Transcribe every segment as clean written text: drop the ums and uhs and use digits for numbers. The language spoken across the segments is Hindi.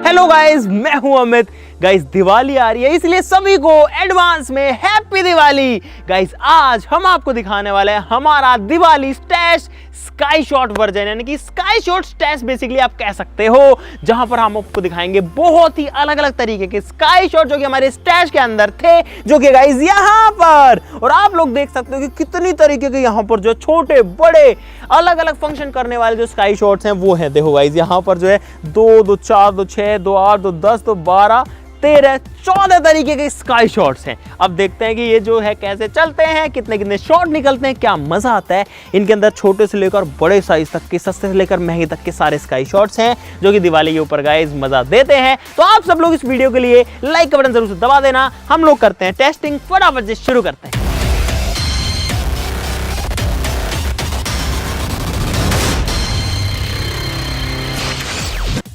हेलो गाइस, मैं हूं अमित। गाइस दिवाली आ रही है, इसलिए सभी को एडवांस में हैप्पी दिवाली। गाइस आज हम आपको दिखाने वाले हैं हमारा Diwali stash sky shot version, यानी कि स्काई शॉट स्टैश बेसिकली आप कह सकते हो, जहां पर हम आपको दिखाएंगे बहुत ही अलग अलग तरीके के स्काई शॉट जो कि हमारे स्टैश के अंदर थे, जो कि गाइस यहाँ पर, और आप लोग देख सकते हो कि कितनी तरीके के यहाँ पर जो छोटे बड़े अलग अलग फंक्शन करने वाले जो स्काई शॉट्स हैं वो है। देखो गाइस यहाँ पर जो है 2, 2, 4, 2, 6, 2, 8, 2, 10, 2, 12, 13, 14 तरीके के स्काई शॉट्स हैं। अब देखते हैं कि ये जो है कैसे चलते हैं, कितने कितने शॉट निकलते हैं, क्या मजा आता है। इनके अंदर छोटे से लेकर बड़े साइज तक के, सस्ते से लेकर महंगे तक के सारे स्काई शॉट्स हैं, जो कि दिवाली के ऊपर गाइस मजा देते हैं। तो आप सब लोग इस वीडियो के लिए लाइक का बटन जरूर से दबा देना। हम लोग करते हैं टेस्टिंग, फटाफट से शुरू करते हैं।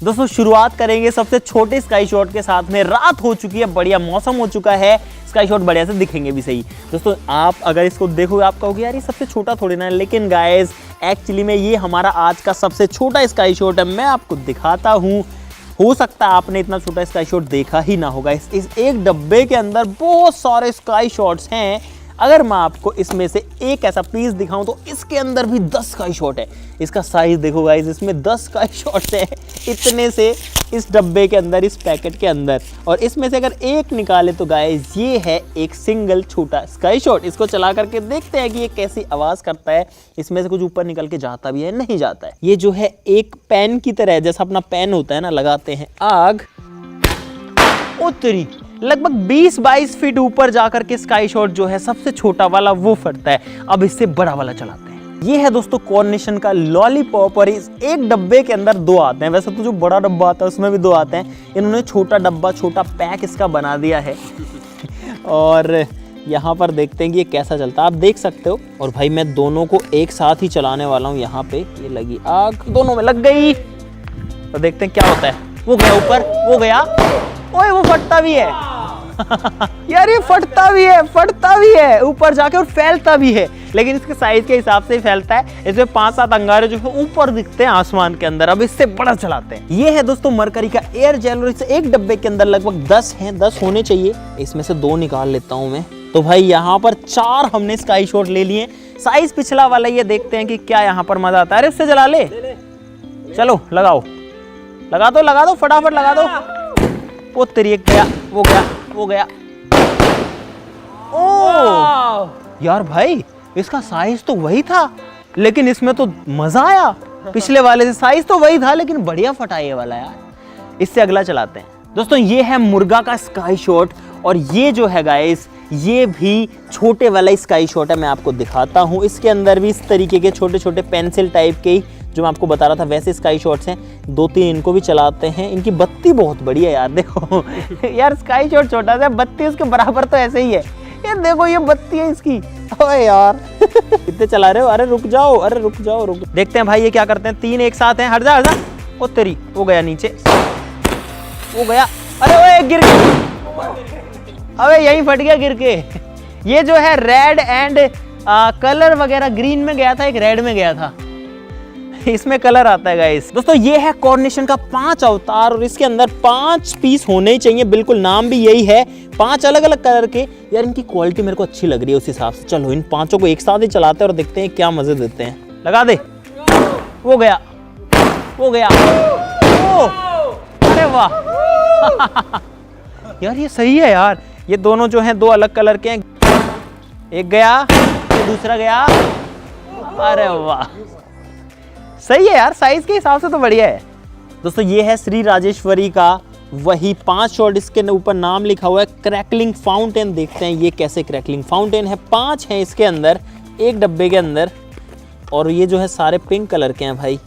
दोस्तों शुरुआत करेंगे सबसे छोटे स्काई शॉट के साथ में। रात हो चुकी है, बढ़िया मौसम हो चुका है, स्काई शॉट बढ़िया से दिखेंगे भी सही। दोस्तों आप अगर इसको देखोगे आप कहोगे यार ये सबसे छोटा थोड़ी ना है, लेकिन गाइस एक्चुअली में ये हमारा आज का सबसे छोटा स्काई शॉट है। मैं आपको दिखाता हूँ, हो सकता है आपने इतना छोटा स्काई शॉट देखा ही ना होगा। इस एक डब्बे के अंदर बहुत सारे स्काई शॉट्स हैं। अगर मैं आपको इसमें से एक ऐसा पीस दिखाऊं तो इसके अंदर भी 10 स्काई शॉट है। इसका साइज देखो गाइस, इसमें 10 स्काई शॉट्स हैं, इतने से इस डब्बे के अंदर, इस पैकेट के अंदर। और इसमें से अगर एक निकाले तो गाइस ये है एक सिंगल छोटा स्काई शॉट। इसको चला करके देखते हैं कि ये कैसी आवाज करता है। इसमें से कुछ ऊपर निकल के जाता भी है, नहीं जाता है। ये जो है एक पेन की तरह है, जैसा अपना पेन होता है ना, लगाते हैं आग, उतरी लगभग 20-22 फीट ऊपर जाकर के स्काई शॉट जो है सबसे छोटा वाला वो फटता है। अब इससे बड़ा वाला चलाते हैं। ये है दोस्तों कॉर्निशन का लॉलीपॉप, और इस एक डब्बे के अंदर 2 आते हैं। वैसे तो जो बड़ा डब्बा आता है उसमें भी 2 आते हैं, इन्होंने छोटा डब्बा, छोटा पैक इसका बना दिया है। और यहाँ पर देखते हैं कि ये कैसा चलता है, आप देख सकते हो। और भाई मैं दोनों को एक साथ ही चलाने वाला हूँ। यहाँ पे ये लगी आग, दोनों में लग गई, तो देखते हैं क्या होता है। वो गया ऊपर, वो गया, ओए वो फटता भी है। यार ये फटता भी है ऊपर जाके, और फैलता भी है, लेकिन इसके साइज के हिसाब से ही फैलता है। इसमें 5-7 अंगारे जो है ऊपर दिखते हैं आसमान के अंदर। अब इससे बड़ा चलाते हैं। ये है दोस्तों मरकरी का एयर जेल, और इस एक डब्बे के अंदर लगभग 10 हैं, 10 होने चाहिए। इसमें से 2 निकाल लेता हूं मैं। तो भाई यहाँ पर 4 हमने स्काई शॉट ले लिए। साइज पिछला वाला, ये देखते हैं कि क्या यहाँ पर मजा आता है। अरे उससे जला ले, चलो लगाओ, लगा दो फटाफट लगा दो। वो तेरी, एक गया, वो गया, वो गया। ओ यार भाई इसका साइज तो वही था, लेकिन इसमें तो मजा आया। पिछले वाले से साइज तो वही था, लेकिन बढ़िया फटा ये वाला यार। इससे अगला चलाते हैं। दोस्तों ये है मुर्गा का स्काई शॉट, और ये जो है गाइस ये भी छोटे वाला स्काई शॉट है। मैं आपको दिखाता हूँ। इसके अंदर भी इस तरीके के छोटे छोटे पेंसिल टाइप के ही, जो मैं आपको बता रहा था वैसे स्काई शॉट्स हैं। 2-3 इनको भी चलाते हैं। इनकी बत्ती बहुत बड़ी है यार, देखो। यार स्काई शॉट छोटा सा, बत्ती उसके बराबर तो ऐसे ही है। ये देखो ये बत्ती है इसकी। ओए यार कितने चला रहे हो, अरे रुक जाओ, अरे रुक जाओ, रुक। देखते हैं भाई ये क्या करते हैं। 3 एक साथ हैं, हट जा। ओ तेरी, वो गया नीचे, वो गया, अरे ओए गिर गया, अबे यही फट गया गिर के। ये जो है रेड एंड कलर वगैरह, ग्रीन में गया था, एक रेड में गया था। इसमें कलर आता है गाइस। दोस्तों ये है कॉर्निशन का 5 अवतार, और इसके अंदर 5 पीस होने ही चाहिए, बिल्कुल नाम भी यही है। 5 अलग अलग कलर के। यार इनकी क्वालिटी मेरे को अच्छी लग रही है उस हिसाब से। चलो इन 5 को एक साथ ही चलाते हैं और देखते हैं क्या मजे देते हैं। लगा दे, वो गया, वो गया, ओ अरे वाह। यार ये सही है यार। ये दोनों जो हैं 2 अलग कलर के हैं। एक गया, दूसरा गया, अरे वाह सही है यार, साइज के हिसाब से तो बढ़िया है। दोस्तों ये है श्री राजेश्वरी का वही 5 शॉट। इसके ऊपर नाम लिखा हुआ है क्रैकलिंग फाउंटेन। देखते हैं ये कैसे क्रैकलिंग फाउंटेन है। 5 हैं इसके अंदर, एक डब्बे के अंदर, और ये जो है सारे पिंक कलर के हैं भाई।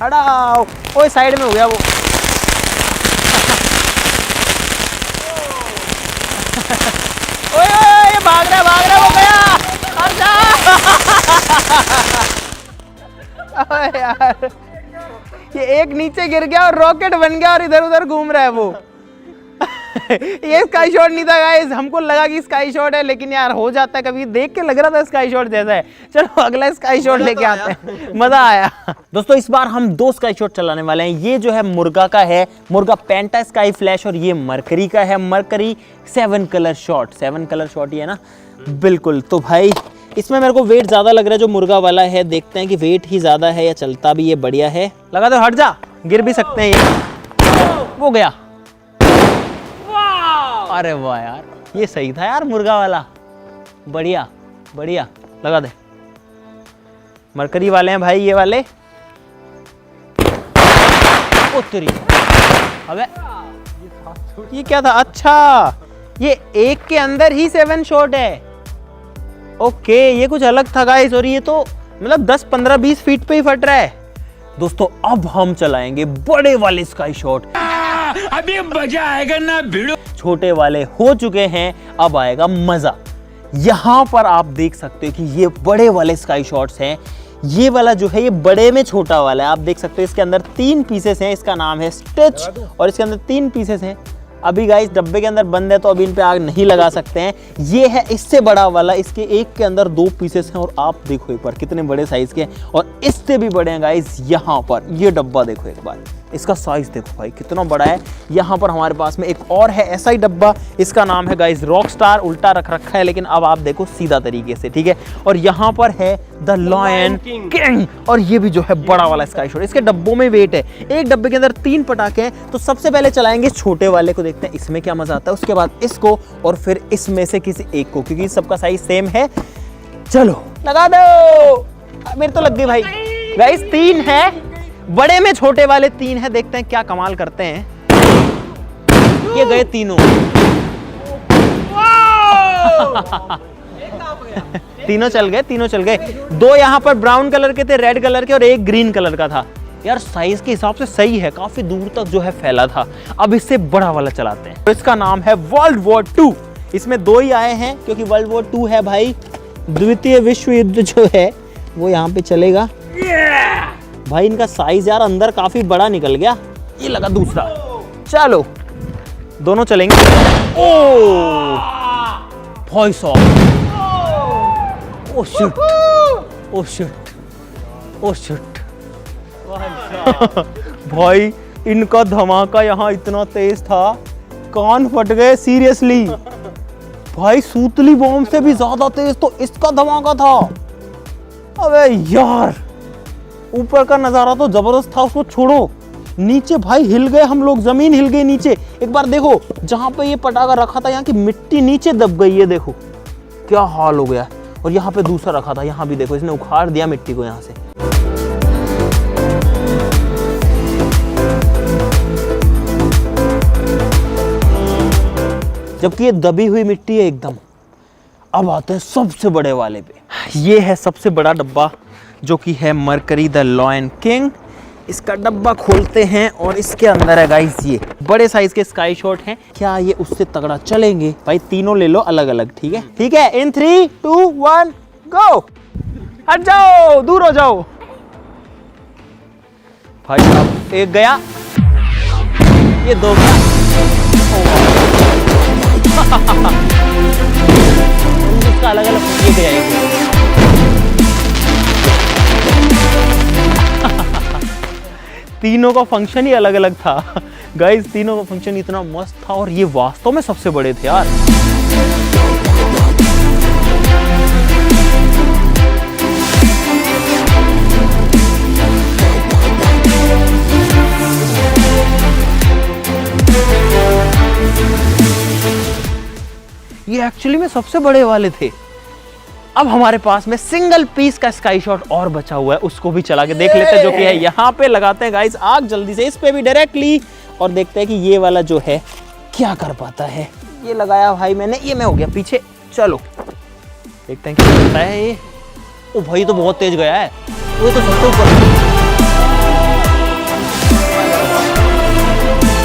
हटाओ, ओए साइड में हो गया वो। ओए भाग रहा वो गया। यार ये एक नीचे गिर गया और रॉकेट बन गया और इधर उधर घूम रहा है वो। ये स्काई शॉट नहीं था गाइस, हमको लगा कि स्काई शॉट है, लेकिन यार हो जाता है कभी, देख के लग रहा था स्काई शॉट जैसा है। चलो अगला स्काई शॉट लेके आते हैं, मजा आया। दोस्तों इस बार हम 2 स्काई शॉट चलाने वाले हैं। ये जो है मुर्गा का है, मुर्गा पेंटा स्काई फ्लैश, और ये मरकरी का है, mercury 7 colour shot. 7 colour shot ही है ना, बिल्कुल। तो भाई इसमें मेरे को वेट ज्यादा लग रहा है जो मुर्गा वाला है, देखते हैं कि वेट ही ज्यादा है या चलता भी ये बढ़िया है। लगा दो, हट जा, गिर भी सकते हैं ये। वो गया, अरे वाह यार, ये सही था यार मुर्गा वाला, बढ़िया बढ़िया। लगा दे, मरकरी वाले हैं भाई ये वाले। ओ तेरी, अबे ये क्या था? अच्छा ये एक के अंदर ही 7 शॉट है। ओके ये कुछ अलग था गाइस, और ये तो मतलब 10 15 20 फीट पे ही फट रहा है। दोस्तों अब हम चलाएंगे बड़े वाले स्काई शॉट। अभी मजा आएगा ना भिड़ो। छोटे वाले हो चुके हैं, अब आएगा मजा। यहां पर आप देख सकते हो कि ये बड़े वाले स्काई शॉट्स हैं। ये वाला जो है ये बड़े में छोटा वाला है, आप देख सकते हो। इसके अंदर 3 पीसेस हैं, इसका नाम है स्टिच, और इसके अंदर 3 पीसेस हैं। अभी गाइस डब्बे के अंदर बंद है तो अभी इन पे आग नहीं लगा सकते हैं। ये है इससे बड़ा वाला, इसके एक के अंदर 2 पीसेस हैं, और आप देखो एक बार कितने बड़े साइज के हैं। और इससे भी बड़े हैं गाइस। यहाँ पर ये डब्बा देखो एक बार, इसका साइज देखो भाई कितना बड़ा है। यहाँ पर हमारे पास में एक और है ऐसा ही डब्बा, इसका नाम है गाइस रॉक स्टार। उल्टा रख रखा है, लेकिन अब आप देखो सीधा तरीके से, ठीक है। और यहाँ पर है द लायन किंग, और ये भी जो है बड़ा वाला स्काई शॉट। इसके डब्बों में वेट है, एक डब्बे के अंदर 3 पटाखे हैं। तो सबसे पहले चलाएंगे छोटे वाले को, देखते हैं इसमें क्या मजा आता है। उसके बाद इसको, और फिर इसमें से किसी एक को, क्योंकि सबका साइज सेम है। चलो लगा दो, मेरे तो लग गई भाई। गाइस 3 है, बड़े में छोटे वाले 3 है, देखते हैं क्या कमाल करते हैं। ये गए तीनों। तीनों चल गए, तीनों चल गए। 2 यहाँ पर ब्राउन कलर के थे, रेड कलर के, और एक ग्रीन कलर का था। यार साइज के हिसाब से सही है, काफी दूर तक जो है फैला था। अब इससे बड़ा वाला चलाते हैं। तो इसका नाम है वर्ल्ड वॉर 2। इसमें 2 ही आए हैं, क्योंकि वर्ल्ड वॉर 2 है भाई, द्वितीय विश्व युद्ध जो है वो यहाँ पे चलेगा। भाई इनका साइज यार अंदर काफी बड़ा निकल गया। ये लगा दूसरा, चलो दोनों चलेंगे। ओ भाई साहब, oh shit, oh shit, oh shit. भाई इनका धमाका यहाँ इतना तेज था, कान फट गए सीरियसली। भाई सूतली बॉम्ब से भी ज्यादा तेज तो इसका धमाका था। अबे यार ऊपर का नजारा तो जबरदस्त था, उसको छोड़ो। नीचे भाई हिल गए हम लोग, जमीन हिल गई नीचे। एक बार देखो जहां पे ये पटाखा रखा था, यहाँ की मिट्टी नीचे दब गई है, देखो क्या हाल हो गया। और यहाँ पे दूसरा रखा था, यहाँ भी देखो इसने उखाड़ दिया मिट्टी को यहाँ से। जबकि ये दबी हुई मिट्टी है एकदम। अब आते हैं सबसे बड़े वाले पे। ये है सबसे बड़ा डब्बा, जो कि है मरकरी द लायन किंग। इसका डब्बा खोलते हैं और इसके अंदर है गाइस ये बड़े साइज के स्काई शॉट हैं। क्या ये उससे तगड़ा चलेंगे? भाई तीनों ले लो अलग अलग, ठीक है? ठीक है, इन 3 2 1 गो। हट जाओ, दूर हो जाओ। भाई साहब एक गया, ये 2 गया। इसका अलग अलग ये गया, ये गया। तीनों का फंक्शन ही अलग अलग था गाइस। तीनों का फंक्शन इतना मस्त था, और ये वास्तव में सबसे बड़े थे यार। ये एक्चुअली में सबसे बड़े वाले थे। अब हमारे पास में सिंगल पीस का स्काई शॉट और बचा हुआ है, उसको भी चला के देख लेते हैं, जो कि है यहाँ पे। लगाते हैं गाइस आग जल्दी से इस पे भी डायरेक्टली, और देखते हैं कि ये वाला जो है क्या कर पाता है। ये लगाया भाई मैंने, ये मैं हो गया पीछे। चलो देखते हैं क्या करता है ये। ओ भाई तो बहुत तेज गया है, वो तो सबसे ऊपर,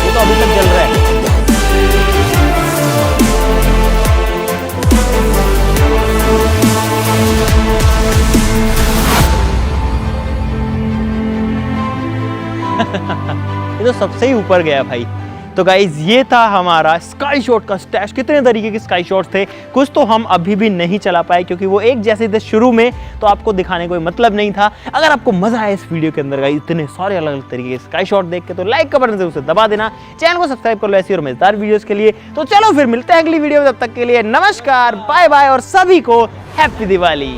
ये तो अभी तक जल रहा है। ये तो सबसे ही ऊपर गया भाई। तो गाइज ये था हमारा स्काई शॉट का स्टैश। कितने तरीके के स्काई शॉट्स थे, कुछ तो हम अभी भी नहीं चला पाए क्योंकि वो एक जैसे थे शुरू में, तो आपको दिखाने कोई मतलब नहीं था। अगर आपको मजा आया इस वीडियो के अंदर गाइज इतने सारे अलग अलग तरीके के स्काई शॉट देख के, तो लाइक का बटन से उसे दबा देना, चैनल को सब्सक्राइब कर लो ऐसी और मजेदार वीडियोस के लिए। तो चलो फिर मिलते हैं अगली वीडियो में, तब तक के लिए नमस्कार, बाय बाय और सभी को हैप्पी दिवाली।